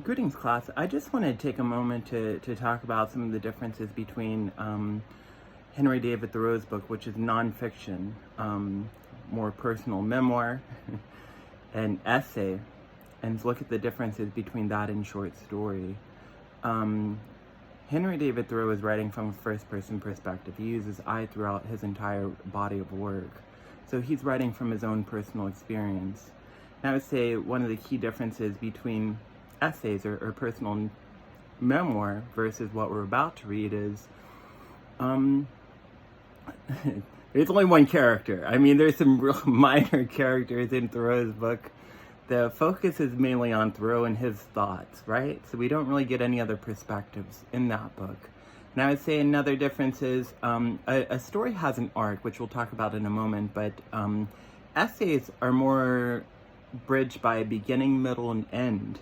Greetings, class. I just want to take a moment to talk about some of the differences between Henry David Thoreau's book, which is nonfiction, more personal memoir, and essay, and look at the differences between that and short story. Henry David Thoreau is writing from a first-person perspective. He uses I throughout his entire body of work. So he's writing from his own personal experience. And I would say one of the key differences between essays or personal memoir versus what we're about to read is there's only one character. I mean, there's some real minor characters in Thoreau's book. The focus is mainly on Thoreau and his thoughts, right? So we don't really get any other perspectives in that book. And I would say another difference is a story has an arc, which we'll talk about in a moment, but essays are more bridged by a beginning, middle, and end.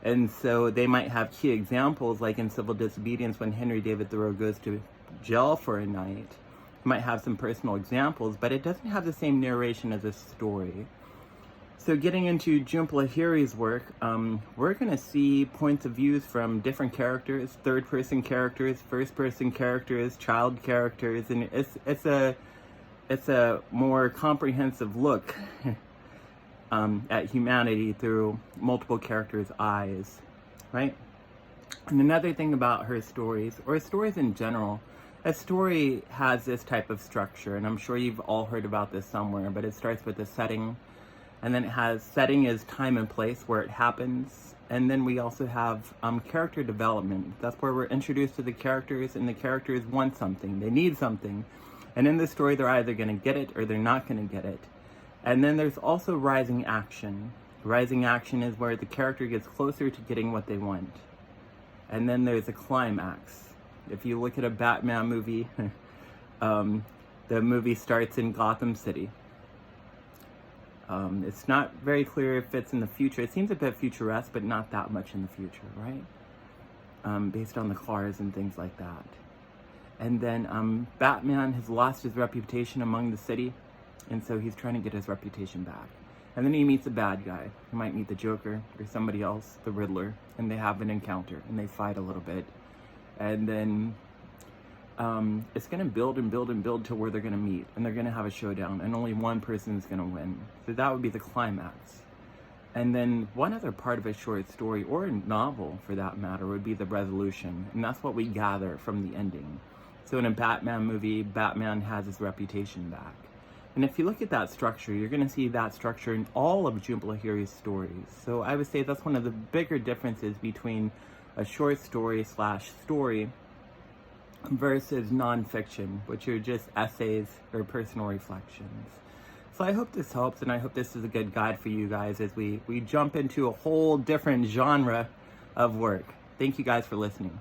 And so they might have key examples, like in Civil Disobedience, when Henry David Thoreau goes to jail for a night. It might have some personal examples, but it doesn't have the same narration as a story. So getting into Jhumpa Lahiri's work, we're going to see points of views from different characters, third-person characters, first-person characters, child characters, and it's a more comprehensive look at humanity through multiple characters' eyes, right? And another thing about her stories, or stories in general, a story has this type of structure, and I'm sure you've all heard about this somewhere, but it starts with a setting, and then it has setting is time and place where it happens, and then we also have character development. That's where we're introduced to the characters, and the characters want something, they need something, and in this story they're either going to get it or they're not going to get it. And then there's also rising action. Rising action is where the character gets closer to getting what they want. And then there's a climax. If you look at a Batman movie, the movie starts in Gotham City. It's not very clear if it's in the future. It seems a bit futuresque, but not that much in the future, right? Based on the cars and things like that. And then Batman has lost his reputation among the city, and so he's trying to get his reputation back. And then he meets a bad guy. He might meet the Joker or somebody else, the Riddler, and they have an encounter, and they fight a little bit. And then it's going to build and build and build to where they're going to meet, and they're going to have a showdown, and only one person is going to win. So that would be the climax. And then one other part of a short story, or a novel for that matter, would be the resolution, and that's what we gather from the ending. So in a Batman movie, Batman has his reputation back. And if you look at that structure, you're going to see that structure in all of Jhumpa Lahiri's stories. So I would say that's one of the bigger differences between a short story / story versus nonfiction, which are just essays or personal reflections. So I hope this helps, and I hope this is a good guide for you guys as we jump into a whole different genre of work. Thank you guys for listening.